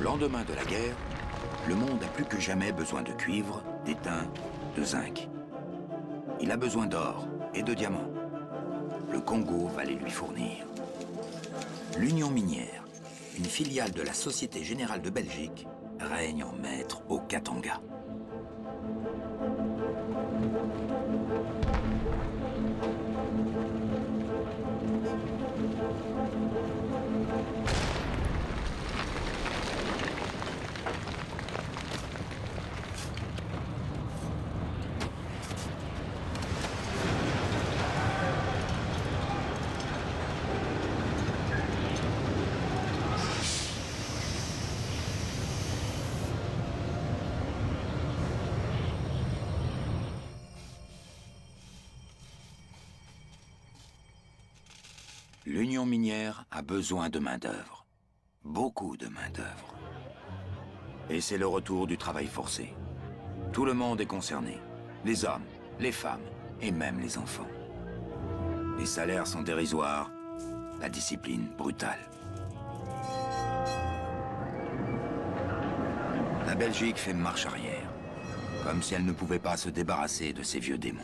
lendemain de la guerre, le monde a plus que jamais besoin de cuivre, d'étain, de zinc. Il a besoin d'or et de diamants. Le Congo va les lui fournir. L'Union minière, une filiale de la Société Générale de Belgique, règne en maître au Katanga. L'Union minière a besoin de main-d'œuvre. Beaucoup de main-d'œuvre. Et c'est le retour du travail forcé. Tout le monde est concerné. Les hommes, les femmes et même les enfants. Les salaires sont dérisoires, la discipline brutale. La Belgique fait marche arrière, comme si elle ne pouvait pas se débarrasser de ses vieux démons.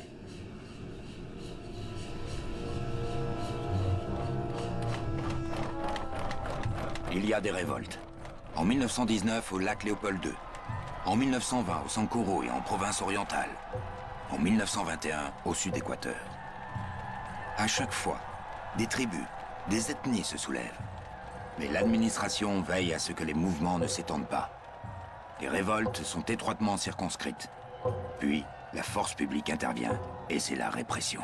Il y a des révoltes. En 1919 au lac Léopold II. En 1920 au Sankoro et en province orientale. En 1921 au sud-Équateur. À chaque fois, des tribus, des ethnies se soulèvent. Mais l'administration veille à ce que les mouvements ne s'étendent pas. Les révoltes sont étroitement circonscrites. Puis, la force publique intervient et c'est la répression.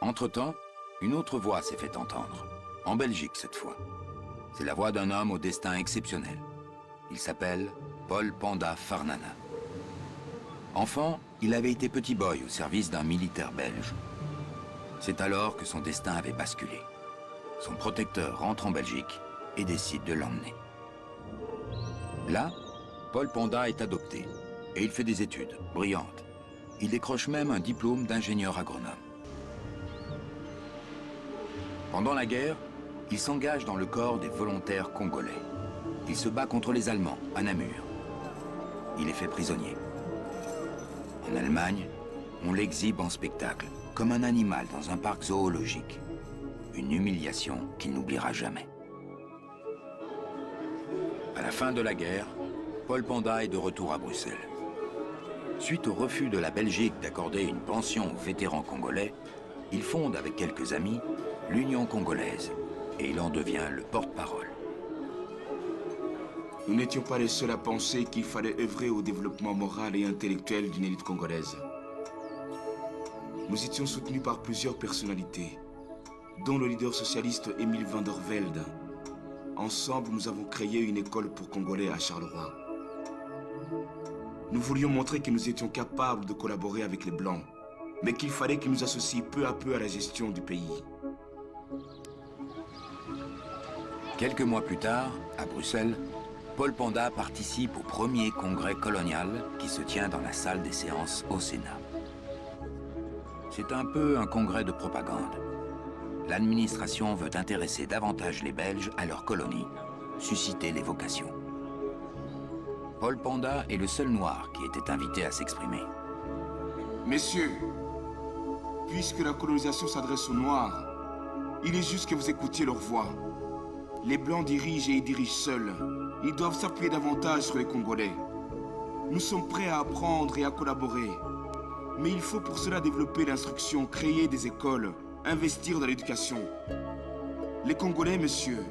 Entre-temps, une autre voix s'est fait entendre. En Belgique, cette fois. C'est la voix d'un homme au destin exceptionnel. Il s'appelle Paul Panda Farnana. Enfant, il avait été petit boy au service d'un militaire belge. C'est alors que son destin avait basculé. Son protecteur rentre en Belgique et décide de l'emmener. Là, Paul Panda est adopté et il fait des études brillantes. Il décroche même un diplôme d'ingénieur agronome. Pendant la guerre, il s'engage dans le corps des volontaires congolais. Il se bat contre les Allemands, à Namur. Il est fait prisonnier. En Allemagne, on l'exhibe en spectacle, comme un animal dans un parc zoologique. Une humiliation qu'il n'oubliera jamais. À la fin de la guerre, Paul Panda est de retour à Bruxelles. Suite au refus de la Belgique d'accorder une pension aux vétérans congolais, il fonde avec quelques amis l'Union congolaise et il en devient le porte-parole. Nous n'étions pas les seuls à penser qu'il fallait œuvrer au développement moral et intellectuel d'une élite congolaise. Nous étions soutenus par plusieurs personnalités, dont le leader socialiste Émile van der Velde. Ensemble, nous avons créé une école pour Congolais à Charleroi. Nous voulions montrer que nous étions capables de collaborer avec les Blancs, mais qu'il fallait qu'ils nous associent peu à peu à la gestion du pays. Quelques mois plus tard, à Bruxelles, Paul Panda participe au premier congrès colonial qui se tient dans la salle des séances au Sénat. C'est un peu un congrès de propagande. L'administration veut intéresser davantage les Belges à leur colonie, susciter les vocations. Paul Panda est le seul noir qui était invité à s'exprimer. Messieurs, puisque la colonisation s'adresse aux Noirs, il est juste que vous écoutiez leur voix. Les Blancs dirigent et ils dirigent seuls. Ils doivent s'appuyer davantage sur les Congolais. Nous sommes prêts à apprendre et à collaborer. Mais il faut pour cela développer l'instruction, créer des écoles, investir dans l'éducation. Les Congolais, monsieur,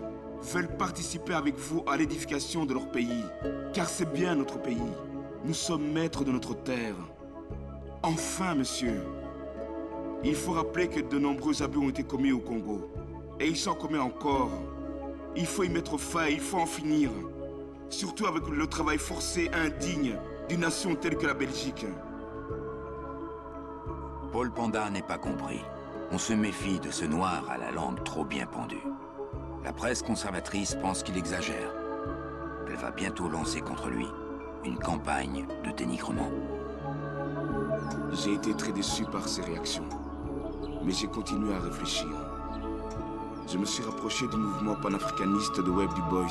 veulent participer avec vous à l'édification de leur pays. Car c'est bien notre pays. Nous sommes maîtres de notre terre. Enfin, monsieur, il faut rappeler que de nombreux abus ont été commis au Congo. Et ils sont commis encore. Il faut y mettre fin, il faut en finir. Surtout avec le travail forcé indigne d'une nation telle que la Belgique. Paul Panda n'est pas compris. On se méfie de ce noir à la langue trop bien pendue. La presse conservatrice pense qu'il exagère. Elle va bientôt lancer contre lui une campagne de dénigrement. J'ai été très déçu par ces réactions. Mais j'ai continué à réfléchir. je me suis rapproché du mouvement panafricaniste de Webb Du Bois.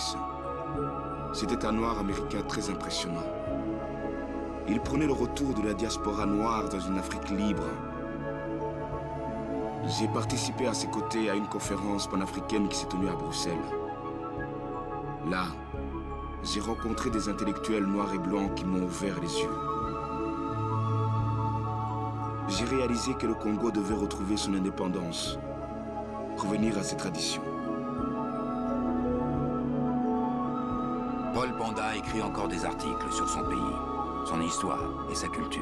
C'était un noir américain très impressionnant. Il prenait le retour de la diaspora noire dans une Afrique libre. J'ai participé à ses côtés à une conférence panafricaine qui s'est tenue à Bruxelles. Là, j'ai rencontré des intellectuels noirs et blancs qui m'ont ouvert les yeux. J'ai réalisé que le Congo devait retrouver son indépendance, revenir à ses traditions. Paul Panda écrit encore des articles sur son pays, son histoire et sa culture.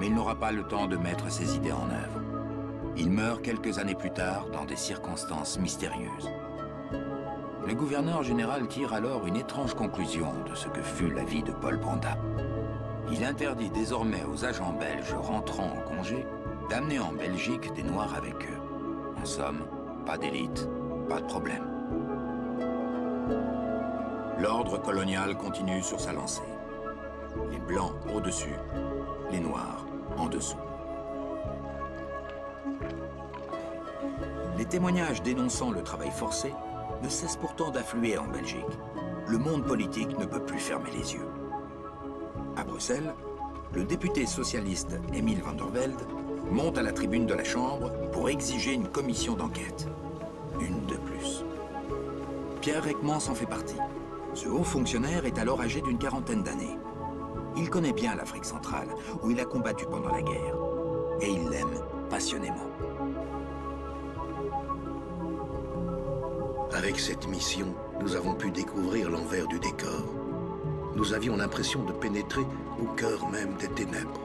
Mais il n'aura pas le temps de mettre ses idées en œuvre. Il meurt quelques années plus tard dans des circonstances mystérieuses. Le gouverneur général tire alors une étrange conclusion de ce que fut la vie de Paul Panda. Il interdit désormais aux agents belges rentrant en congé d'amener en Belgique des Noirs avec eux. En somme, pas d'élite, pas de problème. L'ordre colonial continue sur sa lancée. Les Blancs au-dessus, les Noirs en dessous. Les témoignages dénonçant le travail forcé ne cessent pourtant d'affluer en Belgique. Le monde politique ne peut plus fermer les yeux. À Bruxelles, le député socialiste Emile van der Velde monte à la tribune de la Chambre pour exiger une commission d'enquête. Une de plus. Pierre Reckmans en fait partie. Ce haut fonctionnaire est alors âgé d'une quarantaine d'années. Il connaît bien l'Afrique centrale, où il a combattu pendant la guerre. Et il l'aime passionnément. Avec cette mission, nous avons pu découvrir l'envers du décor. Nous avions l'impression de pénétrer au cœur même des ténèbres.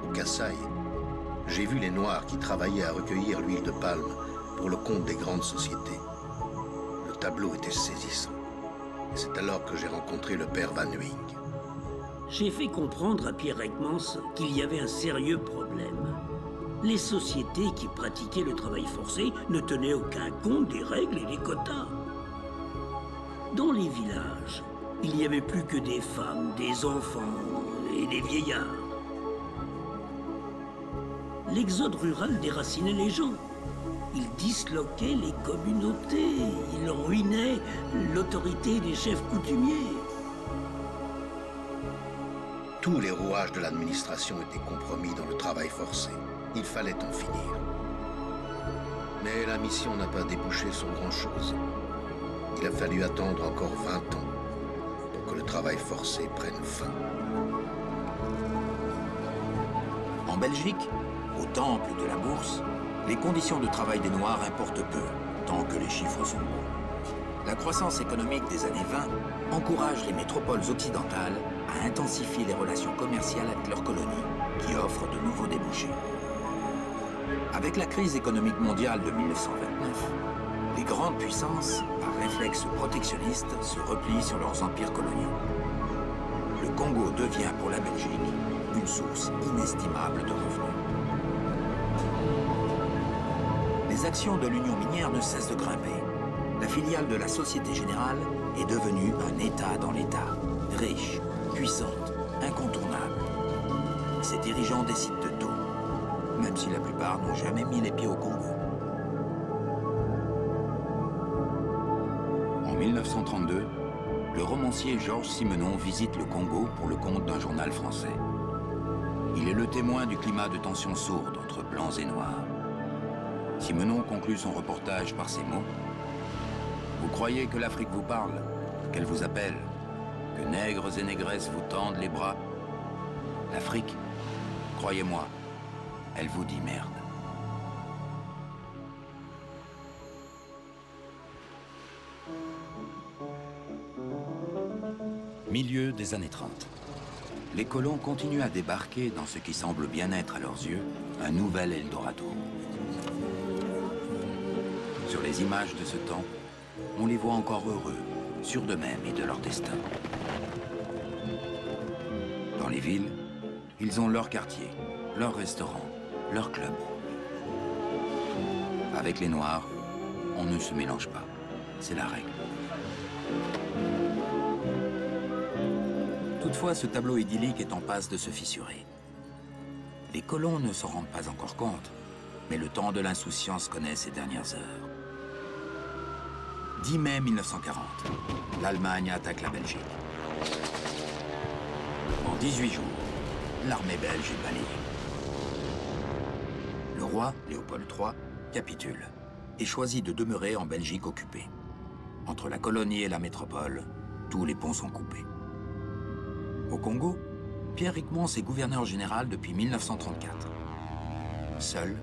Au Kasaï, j'ai vu les Noirs qui travaillaient à recueillir l'huile de palme pour le compte des grandes sociétés. Le tableau était saisissant. Et c'est alors que j'ai rencontré le père Van Huynh. J'ai fait comprendre à Pierre Reckmans qu'il y avait un sérieux problème. Les sociétés qui pratiquaient le travail forcé ne tenaient aucun compte des règles et des quotas. Dans les villages, il n'y avait plus que des femmes, des enfants et des vieillards. L'exode rural déracinait les gens. Il disloquait les communautés, il ruinait l'autorité des chefs coutumiers. Tous les rouages de l'administration étaient compromis dans le travail forcé. Il fallait en finir. Mais la mission n'a pas débouché sur grand-chose. Il a fallu attendre encore 20 ans pour que le travail forcé prenne fin. En Belgique, au temple de la bourse, les conditions de travail des Noirs importent peu, tant que les chiffres sont bons. La croissance économique des années 20 encourage les métropoles occidentales à intensifier les relations commerciales avec leurs colonies, qui offrent de nouveaux débouchés. Avec la crise économique mondiale de 1929, les grandes puissances, par réflexe protectionniste, se replient sur leurs empires coloniaux. Le Congo devient pour la Belgique une source inestimable de revenus. Les actions de l'Union minière ne cessent de grimper. La filiale de la Société Générale est devenue un État dans l'État, riche, puissante, incontournable. Ses dirigeants décident de tout, même si la plupart n'ont jamais mis les pieds au Congo. En 1932, le romancier Georges Simenon visite le Congo pour le compte d'un journal français. Il est le témoin du climat de tension sourde entre blancs et noirs. Simenon conclut son reportage par ces mots. « Vous croyez que l'Afrique vous parle, qu'elle vous appelle, que nègres et négresses vous tendent les bras? L'Afrique, croyez-moi, elle vous dit merde. » Milieu des années 30. Les colons continuent à débarquer dans ce qui semble bien être à leurs yeux un nouvel Eldorado. Sur les images de ce temps, on les voit encore heureux, sûrs d'eux-mêmes et de leur destin. Dans les villes, ils ont leur quartier, leur restaurant, leur club. Avec les Noirs, on ne se mélange pas. C'est la règle. Toutefois, ce tableau idyllique est en passe de se fissurer. Les colons ne s'en rendent pas encore compte, Mais le temps de l'insouciance connaît ses dernières heures. 10 mai 1940, l'Allemagne attaque la Belgique. En 18 jours, l'armée belge est balayée. Le roi, Léopold III, capitule et choisit de demeurer en Belgique occupée. Entre la colonie et la métropole, tous les ponts sont coupés. Au Congo, Pierre Ryckmans est gouverneur général depuis 1934. Seul,